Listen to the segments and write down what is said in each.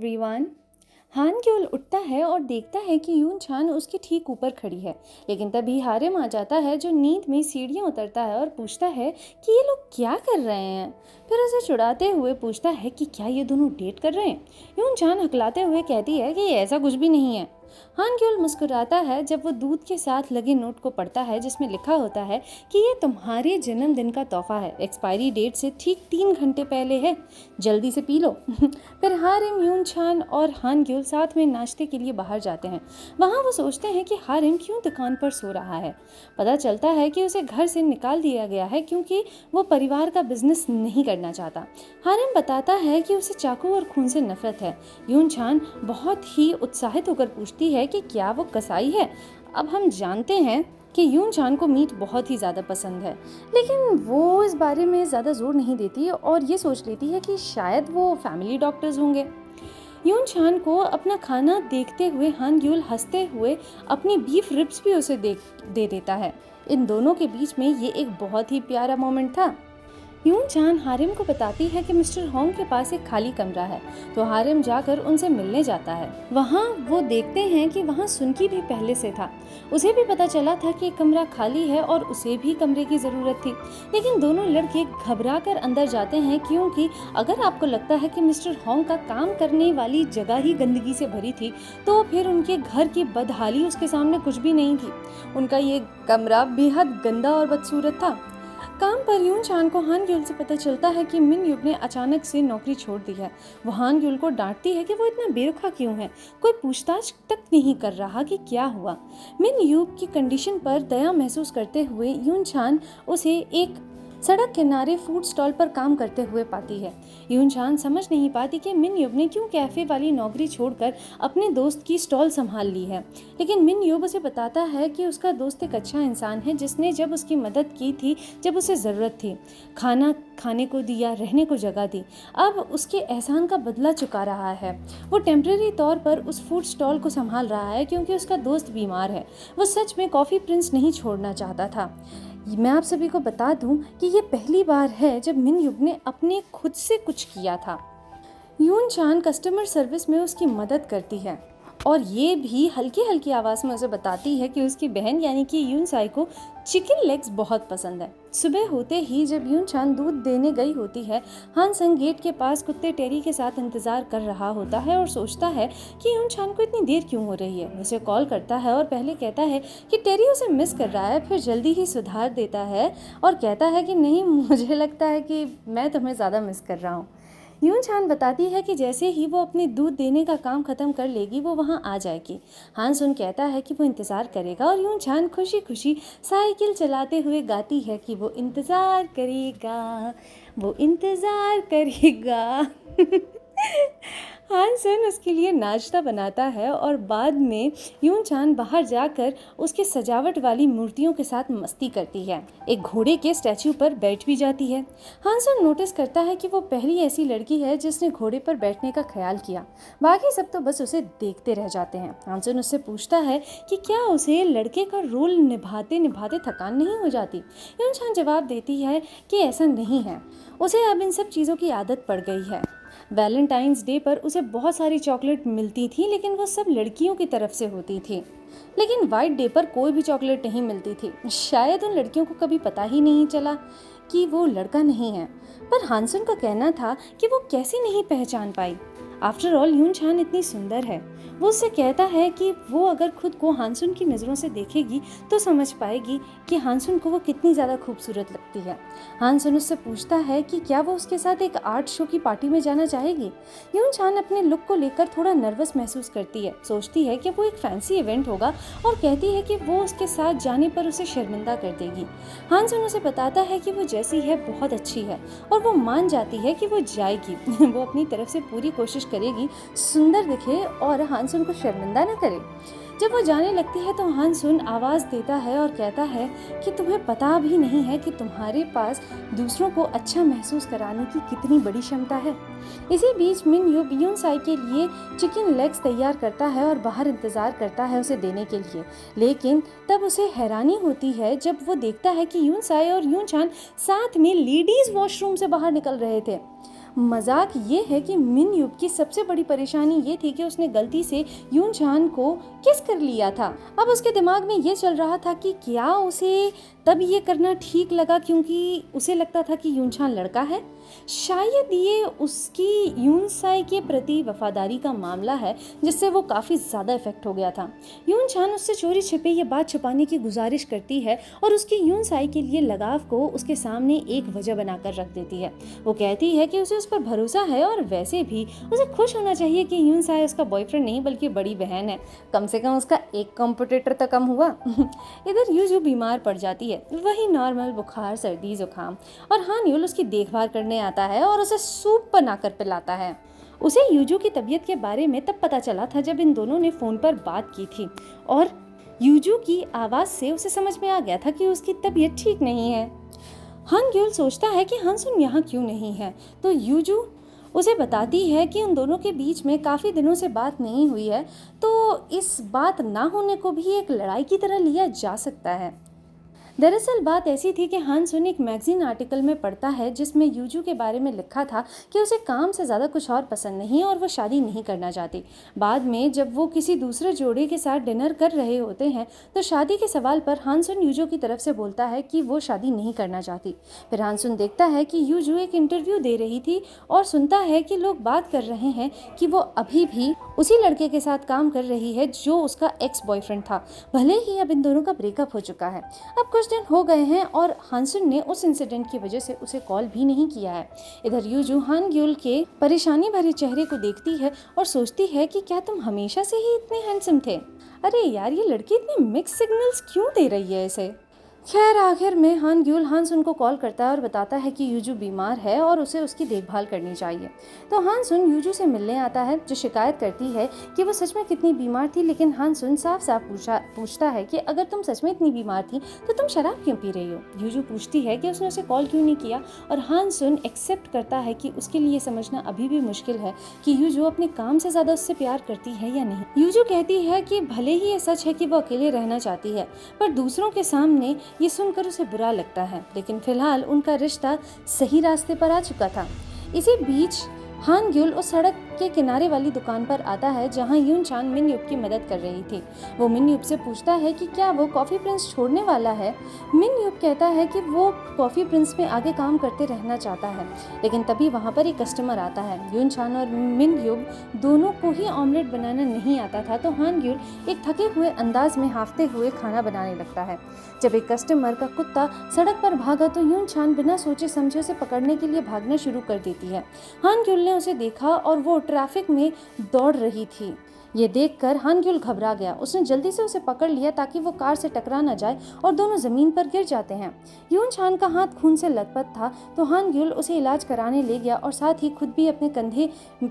Everyone. हान Köln उठता है और देखता है कि यून छान उसके ठीक ऊपर खड़ी है, लेकिन तभी हारिम आ जाता है जो नींद में सीढ़ियां उतरता है और पूछता है कि ये लोग क्या कर रहे हैं। फिर उसे चिढ़ाते हुए पूछता है कि क्या ये दोनों डेट कर रहे हैं। यून छान हकलाते हुए कहती है कि ऐसा कुछ भी नहीं है। हान क्योल मुस्कुराता है जब वो दूध के साथ लगे नोट को पढ़ता है जिसमें लिखा होता है कि ये तुम्हारे जन्मदिन का तोहफा है, एक्सपायरी डेट से ठीक 3 घंटे पहले है, जल्दी से पी लो। फिर हारिम, यून छान और हान क्योल साथ में नाश्ते के लिए बाहर जाते हैं। वहाँ वो सोचते हैं कि हारिम क्यों दुकान पर सो रहा है। पता चलता है कि उसे घर से निकाल दिया गया है क्योंकि वो परिवार का बिजनेस नहीं करना चाहता। हारिम बताता है कि उसे चाकू और खून से नफरत है। यून छान बहुत ही उत्साहित होकर पूछती है कि क्या वो कसाई है। अब हम जानते हैं कि यून छान को मीट बहुत ही ज़्यादा पसंद है, लेकिन वो इस बारे में ज़्यादा जोर नहीं देती और ये सोच लेती है कि शायद वो फैमिली डॉक्टर्स होंगे। यून छान को अपना खाना देखते हुए हान ग्यूल हंसते हुए अपनी बीफ रिब्स भी उसे दे देता है। इन दोनों के बीच में ये एक बहुत ही प्यारा मोमेंट था। यून छान हारिम को बताती है कि मिस्टर होंग के पास एक खाली कमरा है, तो हारिम जाकर उनसे मिलने जाता है। वहाँ वो देखते हैं कि वहाँ सुनकी भी पहले से था। उसे भी पता चला था कि कमरा खाली है और उसे भी कमरे की ज़रूरत थी, लेकिन दोनों लड़के घबरा कर अंदर जाते हैं क्योंकि अगर आपको लगता है कि मिस्टर होंग का काम करने वाली जगह ही गंदगी से भरी थी, तो फिर उनके घर की बदहाली उसके सामने कुछ भी नहीं थी। उनका ये कमरा बेहद गंदा और बदसूरत था। काम पर यून छान को हान ग्यूल से पता चलता है कि मिन युग ने अचानक से नौकरी छोड़ दी है। वो हान ग्यूल को डांटती है कि वो इतना बेरुखा क्यों है, कोई पूछताछ तक नहीं कर रहा कि क्या हुआ। मिन युग की कंडीशन पर दया महसूस करते हुए यून छान उसे एक सड़क किनारे फूड स्टॉल पर काम करते हुए पाती है। यून छान समझ नहीं पाती कि मिन युग ने क्यों कैफे वाली नौकरी छोड़कर अपने दोस्त की स्टॉल संभाल ली है, लेकिन मिन युग उसे बताता है कि उसका दोस्त एक अच्छा इंसान है जिसने जब उसकी मदद की थी जब उसे ज़रूरत थी, खाना खाने को दिया, रहने को जगह दी, अब उसके एहसान का बदला चुका रहा है। वो टेम्परेरी तौर पर उस फूड स्टॉल को संभाल रहा है क्योंकि उसका दोस्त बीमार है। वो सच में कॉफ़ी प्रिंस नहीं छोड़ना चाहता था। मैं आप सभी को बता दूं कि ये पहली बार है जब मिन युग ने अपने खुद से कुछ किया था। यून छान कस्टमर सर्विस में उसकी मदद करती है और ये भी हल्की हल्की आवाज़ में उसे बताती है कि उसकी बहन यानी कि यून साई को चिकन लेग्स बहुत पसंद है। सुबह होते ही जब यून छान दूध देने गई होती है, हान संग गेट के पास कुत्ते टेरी के साथ इंतजार कर रहा होता है और सोचता है कि यून छान को इतनी देर क्यों हो रही है। उसे कॉल करता है और पहले कहता है कि टेरी उसे मिस कर रहा है, फिर जल्दी ही सुधार देता है और कहता है कि नहीं, मुझे लगता है कि मैं तुम्हें ज़्यादा मिस कर रहा हूँ। यून छान बताती है कि जैसे ही वो अपने दूध देने का काम खत्म कर लेगी वो वहाँ आ जाएगी। हान सुन कहता है कि वो इंतज़ार करेगा और यून छान खुशी खुशी साइकिल चलाते हुए गाती है कि वो इंतज़ार करेगा, वो इंतज़ार करेगा। हान सुन उसके लिए नाश्ता बनाता है और बाद में यून छान बाहर जाकर उसके सजावट वाली मूर्तियों के साथ मस्ती करती है। एक घोड़े के स्टैचू पर बैठ भी जाती है। हान सुन नोटिस करता है कि वो पहली ऐसी लड़की है जिसने घोड़े पर बैठने का ख्याल किया। बाकी सब तो बस उसे देखते रह जाते हैं। हान सुन उससे पूछता है कि क्या उसे लड़के का रोल निभाते निभाते थकान नहीं हो जाती। यून छान जवाब देती है कि ऐसा नहीं है, उसे अब इन सब चीज़ों की आदत पड़ गई है। वैलेंटाइंस डे पर उसे बहुत सारी चॉकलेट मिलती थी, लेकिन वो सब लड़कियों की तरफ से होती थी, लेकिन वाइट डे पर कोई भी चॉकलेट नहीं मिलती थी। शायद उन लड़कियों को कभी पता ही नहीं चला कि वो लड़का नहीं है। पर हानसुन का कहना था कि वो कैसे नहीं पहचान पाई। आफ्टर ऑल यून छान इतनी सुंदर है। वो उससे कहता है कि वो अगर खुद को हानसुन की नज़रों से देखेगी तो समझ पाएगी कि हानसुन को वो कितनी ज़्यादा खूबसूरत लगती है। हानसुन उससे पूछता है कि क्या वो उसके साथ एक आर्ट शो की पार्टी में जाना चाहेगी। यून छान अपने लुक को लेकर थोड़ा नर्वस महसूस करती है, सोचती है कि वो एक फैंसी इवेंट होगा और कहती है कि वो उसके साथ जाने पर उसे शर्मिंदा कर देगी। हानसुन उसे बताता है कि वो जैसी है बहुत अच्छी है और वो मान जाती है कि वो जाएगी। वो अपनी तरफ से पूरी कोशिश करेगी सुंदर दिखे और हानसुन को शर्मिंदा न करे। जब वो जाने लगती है तो हानसुन आवाज़ देता है और कहता है कि तुम्हें पता भी नहीं है कि तुम्हारे पास दूसरों को अच्छा महसूस कराने की कितनी बड़ी क्षमता है। इसी बीच मिन युग यून साई के लिए चिकन लेग्स तैयार करता है और बाहर इंतज़ार करता है उसे देने के लिए, लेकिन तब उसे हैरानी होती है जब वो देखता है कि यून साई और यून छान साथ में लेडीज़ वॉशरूम से बाहर निकल रहे थे। मजाक ये है कि मिन युब की सबसे बड़ी परेशानी ये थी कि उसने गलती से यून चान को किस कर लिया था। अब उसके दिमाग में ये चल रहा था कि क्या उसे तब ये करना ठीक लगा क्योंकि उसे लगता था कि यून चान लड़का है। शायद ये उसकी यून साई के प्रति वफादारी का मामला है जिससे वो काफ़ी ज़्यादा इफेक्ट हो गया था। यून चान उससे चोरी छिपे ये बात छुपाने की गुजारिश करती है और उसकी यून साई के लिए लगाव को उसके सामने एक वजह बनाकर रख देती है। वो कहती है कि उसे उस पर भरोसा है और वैसे भी उसे खुश होना चाहिए कि यून साई उसका बॉयफ्रेंड नहीं बल्कि बड़ी बहन है। कम से कम उसका एक कॉम्पिटिटर तो कम हुआ। इधर यूजू बीमार पड़ जाती है, वही नॉर्मल बुखार, सर्दी, जुकाम, और हान युल उसकी देखभाल करने आता है और उसे सूप बनाकर पिलाता है। उसे यूजू की तबीयत के बारे में तब पता चला था जब इन दोनों ने फ़ोन पर बात की थी और यूजू की आवाज़ से उसे समझ में आ गया था कि उसकी तबीयत ठीक नहीं है। हान ग्यूल सोचता है कि हानसुन यहाँ क्यों नहीं है, तो यूजू उसे बताती है कि उन दोनों के बीच में काफ़ी दिनों से बात नहीं हुई है, तो इस बात ना होने को भी एक लड़ाई की तरह लिया जा सकता है। दरअसल बात ऐसी थी कि हानसुन एक मैगजीन आर्टिकल में पढ़ता है जिसमें यूजू के बारे में लिखा था कि उसे काम से ज़्यादा कुछ और पसंद नहीं और वो शादी नहीं करना चाहती। बाद में जब वो किसी दूसरे जोड़े के साथ डिनर कर रहे होते हैं तो शादी के सवाल पर हानसुन यूजू की तरफ से बोलता है कि वो शादी नहीं करना चाहती। फिर हानसुन देखता है कि यूजू एक इंटरव्यू दे रही थी और सुनता है कि लोग बात कर रहे हैं कि वो अभी भी उसी लड़के के साथ काम कर रही है जो उसका एक्स बॉयफ्रेंड था, भले ही अब इन दोनों का ब्रेकअप हो चुका है। अब कुछ दिन हो गए हैं और हानसुन ने उस इंसिडेंट की वजह से उसे कॉल भी नहीं किया है। इधर यूजू हान ग्यूल के परेशानी भरे चेहरे को देखती है और सोचती है कि क्या तुम हमेशा से ही इतने हैंडसम थे? अरे यार, ये लड़की इतने मिक्स सिग्नल्स क्यों दे रही है इसे? खैर आखिर में हान ग्यूल हानसुन को कॉल करता है और बताता है कि यूजू बीमार है और उसे उसकी देखभाल करनी चाहिए। तो हानसुन यूजू से मिलने आता है जो शिकायत करती है कि वो सच में कितनी बीमार थी, लेकिन हानसुन साफ साफ पूछता है कि अगर तुम सच में इतनी बीमार थी तो तुम शराब क्यों पी रही हो। यूजू पूछती है कि उसने उसे कॉल क्यों नहीं किया और हानसुन एक्सेप्ट करता है कि उसके लिए समझना अभी भी मुश्किल है कि यूजू अपने काम से ज़्यादा उससे प्यार करती है या नहीं। यूजू कहती है कि भले ही ये सच है कि वो अकेले रहना चाहती है, पर दूसरों के सामने ये सुनकर उसे बुरा लगता है, लेकिन फिलहाल उनका रिश्ता सही रास्ते पर आ चुका था। इसी बीच हान ग्यूल उस सड़क के किनारे वाली दुकान पर आता है जहां यून चान मिन युब की मदद कर रही थी। वो मिन युब से पूछता है कि क्या वो कॉफ़ी प्रिंस छोड़ने वाला है। मिन युब कहता है कि वो कॉफ़ी प्रिंस में आगे काम करते रहना चाहता है, लेकिन तभी वहां पर एक कस्टमर आता है। यून चान और मिन युब दोनों को ही ऑमलेट बनाना नहीं आता था, तो हान ग्यूल एक थके हुए अंदाज में हाफते हुए खाना बनाने लगता है। जब एक कस्टमर का कुत्ता सड़क पर भागा तो यून चान बिना सोचे समझे उसे पकड़ने के लिए भागना शुरू कर देती है। हान ग्यूल ने उसे देखा और वो ट्रैफिक में दौड़ रही थी। ये देखकर हान ग्यूल घबरा गया। उसने जल्दी से उसे पकड़ लिया ताकि वो कार से टकरा न जाए और दोनों जमीन पर गिर जाते हैं। यून चान का हाथ खून से लथपथ था, तो हान ग्यूल उसे इलाज कराने ले गया और साथ ही खुद भी अपने कंधे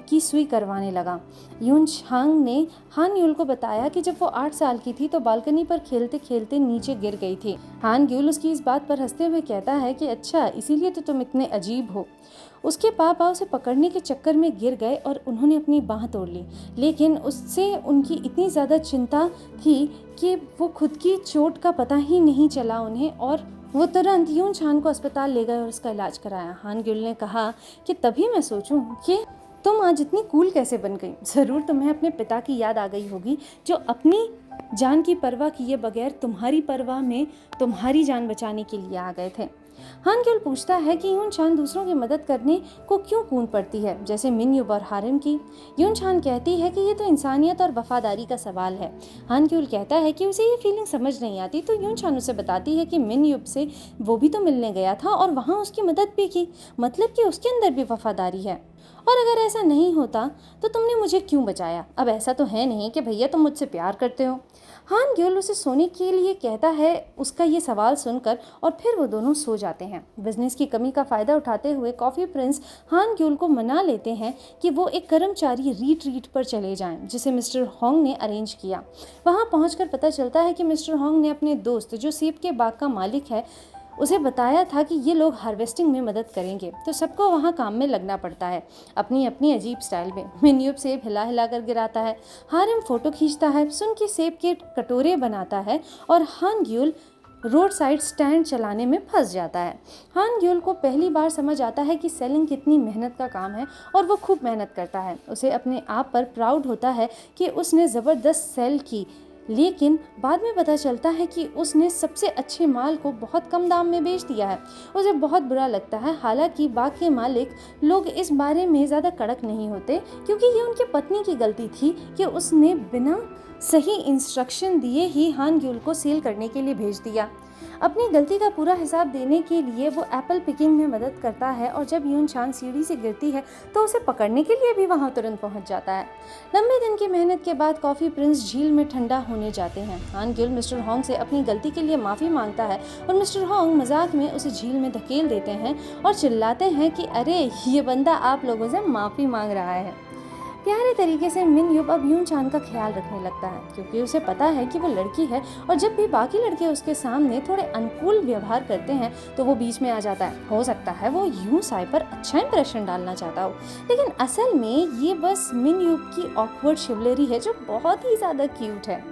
की सुई करवाने लगा। यून चांग ने हान ग्यूल को बताया कि जब वो 8 साल की थी तो बालकनी पर खेलते खेलते नीचे गिर गई थी। हान ग्यूल उसकी इस बात पर हंसते हुए कहता है कि अच्छा, इसीलिए तो तुम इतने अजीब हो। उसके पापा उसे पकड़ने के चक्कर में गिर गए और उन्होंने अपनी बाँह तोड़ ली, लेकिन उससे उनकी इतनी ज़्यादा चिंता थी कि वो खुद की चोट का पता ही नहीं चला उन्हें और वो तुरंत यून चान को अस्पताल ले गए और उसका इलाज कराया। हान ग्यूल ने कहा कि तभी मैं सोचूं कि तुम आज इतनी कूल कैसे बन गई। ज़रूर तुम्हें अपने पिता की याद आ गई होगी जो अपनी जान की परवाह किए बगैर तुम्हारी परवाह में तुम्हारी जान बचाने के लिए आ गए थे। हान ग्यूल पूछता है कि यून चान दूसरों की मदद करने को क्यों कूद पड़ती है, जैसे मिन युब और हारिम की। यून चान कहती है कि ये तो इंसानियत और वफादारी का सवाल है। हान ग्यूल कहता है कि उसे ये फीलिंग समझ नहीं आती, तो यून चान उसे बताती है कि मिन युब से वो भी तो मिलने गया था और वहाँ उसकी मदद भी की, मतलब कि उसके अंदर भी वफादारी है। और अगर ऐसा नहीं होता तो तुमने मुझे क्यों बचाया? अब ऐसा तो है नहीं कि भैया तुम मुझसे प्यार करते हो। हान ग्यूल उसे सोने के लिए कहता है उसका ये सवाल सुनकर, और फिर वो दोनों सो जाते हैं। बिजनेस की कमी का फ़ायदा उठाते हुए कॉफ़ी प्रिंस हान ग्यूल को मना लेते हैं कि वो एक कर्मचारी रिट्रीट पर चले जाएं जिसे मिस्टर होंग ने अरेंज किया। वहाँ पहुँचकर पता चलता है कि मिस्टर होंग ने अपने दोस्त जो सेब के बाग का मालिक है उसे बताया था कि ये लोग हार्वेस्टिंग में मदद करेंगे, तो सबको वहाँ काम में लगना पड़ता है अपनी अपनी अजीब स्टाइल में। मिन युब सेब हिला हिला कर गिराता है, हारिम फ़ोटो खींचता है, सुन की सेब के कटोरे बनाता है और हान ग्यूल रोड साइड स्टैंड चलाने में फंस जाता है। हान ग्योल को पहली बार समझ आता है कि सेलिंग कितनी मेहनत का काम है और वो खूब मेहनत करता है। उसे अपने आप पर प्राउड होता है कि उसने ज़बरदस्त सेल की, लेकिन बाद में पता चलता है कि उसने सबसे अच्छे माल को बहुत कम दाम में बेच दिया है। उसे बहुत बुरा लगता है। हालांकि बाकी मालिक लोग इस बारे में ज़्यादा कड़क नहीं होते, क्योंकि ये उनकी पत्नी की गलती थी कि उसने बिना सही इंस्ट्रक्शन दिए ही हान ग्योल को सेल करने के लिए भेज दिया। अपनी गलती का पूरा हिसाब देने के लिए वो एप्पल पिकिंग में मदद करता है और जब यून छान सीढ़ी से गिरती है तो उसे पकड़ने के लिए भी वहां तुरंत पहुंच जाता है। लंबे दिन की मेहनत के बाद कॉफ़ी प्रिंस झील में ठंडा होने जाते हैं। हान ग्योल मिस्टर होंग से अपनी गलती के लिए माफ़ी मांगता है और मिस्टर होंग मजाक में उसे झील में धकेल देते हैं और चिल्लाते हैं कि अरे ये बंदा आप लोगों से माफ़ी मांग रहा है। प्यारे तरीके से मिन युब अब यून छान का ख्याल रखने लगता है, क्योंकि उसे पता है कि वो लड़की है और जब भी बाकी लड़के उसके सामने थोड़े अनुकूल व्यवहार करते हैं तो वो बीच में आ जाता है। हो सकता है वो यून साई पर अच्छा इंप्रेशन डालना चाहता हो, लेकिन असल में ये बस मिन युब की ऑकवर्ड शिवलरी है जो बहुत ही ज़्यादा क्यूट है।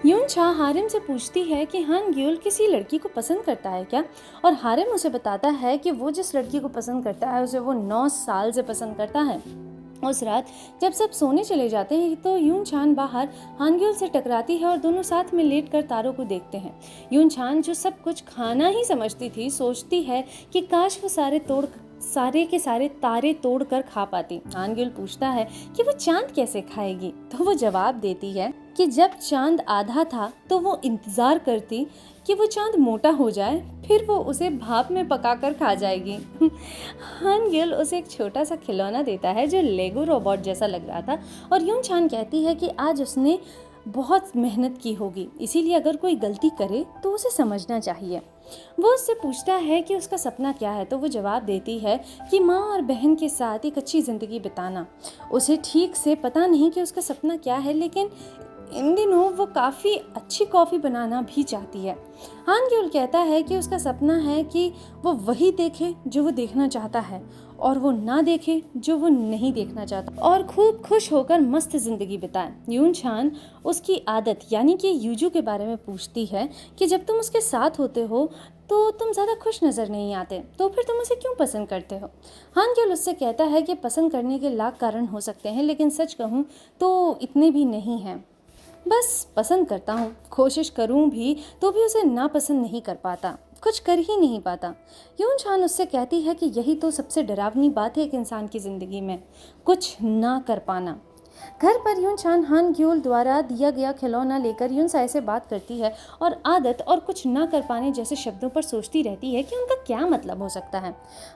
यून छा हारिम से पूछती है कि हान ग्योल किसी लड़की को पसंद करता है क्या, और हारिम उसे बताता है कि वो जिस लड़की को पसंद करता है उसे वो 9 साल से पसंद करता है। उस रात जब सब सोने चले जाते हैं तो यून छान बाहर हान ग्योल से टकराती है और दोनों साथ में लेटकर तारों को देखते हैं। यून छान जो सब कुछ खाना ही समझती थी, सोचती है कि काश वो सारे के सारे तारे तोड़कर खा पाती। हान ग्योल पूछता है कि वो चांद कैसे खाएगी, तो वो जवाब देती है कि जब चांद आधा था तो वो इंतजार करती कि वो चांद मोटा हो जाए, फिर वो उसे भाप में पकाकर खा जाएगी। हान ग्योल उसे एक छोटा सा खिलौना देता है जो लेगो रोबोट जैसा लग रहा था और यून छान कहती है कि आज उसने बहुत मेहनत की होगी, इसीलिए अगर कोई गलती करे तो उसे समझना चाहिए। वो उससे पूछता है कि उसका सपना क्या है, तो वो जवाब देती है कि माँ और बहन के साथ एक अच्छी ज़िंदगी बिताना। उसे ठीक से पता नहीं कि उसका सपना क्या है, लेकिन इन दिनों वो काफ़ी अच्छी कॉफ़ी बनाना भी चाहती है। हान ग्योल कहता है कि उसका सपना है कि वो वही देखे जो वो देखना चाहता है और वो ना देखे जो वो नहीं देखना चाहता, और खूब खुश होकर मस्त ज़िंदगी बिताए। यून छान उसकी आदत यानी कि यूजू के बारे में पूछती है कि जब तुम उसके साथ होते हो तो तुम ज़्यादा खुश नज़र नहीं आते, तो फिर तुम उसे क्यों पसंद करते हो। हान ग्योल उससे कहता है कि पसंद करने के लाख कारण हो सकते हैं, लेकिन सच कहूँ तो इतने भी नहीं हैं। बस पसंद करता हूँ, कोशिश करूँ भी तो भी उसे नापसंद नहीं कर पाता, कुछ कर ही नहीं पाता। यून छान उससे कहती है कि यही तो सबसे डरावनी बात है एक इंसान की ज़िंदगी में, कुछ ना कर पाना। घर पर यून छान हान ग्योल द्वारा दिया गया खिलौना लेकर यून साई से बात करती है और आदत और कुछ ना कर पाने जैसे शब्दों पर सोचती रहती है कि उनका क्या मतलब हो सकता है।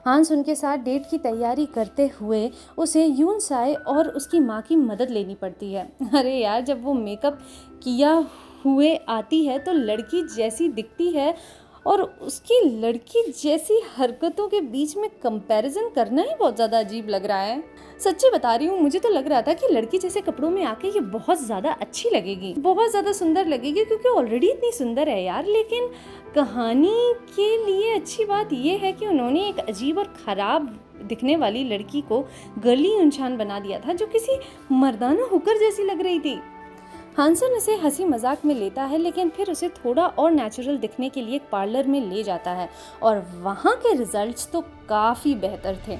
हांस उनके साथ डेट की तैयारी करते हुए उसे यून साई और उसकी माँ की मदद लेनी पड़ती है। अरे यार, जब वो मेकअप किया हुए आती है तो लड़की जैसी दिखती है और उसकी लड़की जैसी हरकतों के बीच में कंपैरिजन करना ही बहुत ज़्यादा अजीब लग रहा है। सच्ची बता रही हूँ, मुझे तो लग रहा था कि लड़की जैसे कपड़ों में आके ये बहुत ज़्यादा अच्छी लगेगी, बहुत ज़्यादा सुंदर लगेगी, क्योंकि ऑलरेडी इतनी सुंदर है यार। लेकिन कहानी के लिए अच्छी बात ये है कि उन्होंने एक अजीब और ख़राब दिखने वाली लड़की को गर्ली इंसान बना दिया था जो किसी मर्दाना हुकर जैसी लग रही थी। हानसन उसे हंसी मजाक में लेता है, लेकिन फिर उसे थोड़ा और नेचुरल दिखने के लिए एक पार्लर में ले जाता है और वहाँ के रिजल्ट्स तो काफ़ी बेहतर थे।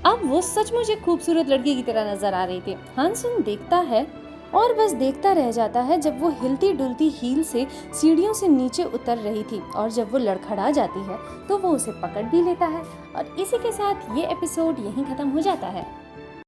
अब वो सचमुच एक खूबसूरत लड़की की तरह नजर आ रही थी। हानसन देखता है और बस देखता रह जाता है जब वो हिलती डुलती हील से सीढ़ियों से नीचे उतर रही थी, और जब वो लड़खड़ा जाती है तो वो उसे पकड़ भी लेता है। और इसी के साथ ये एपिसोड यहीं ख़त्म हो जाता है।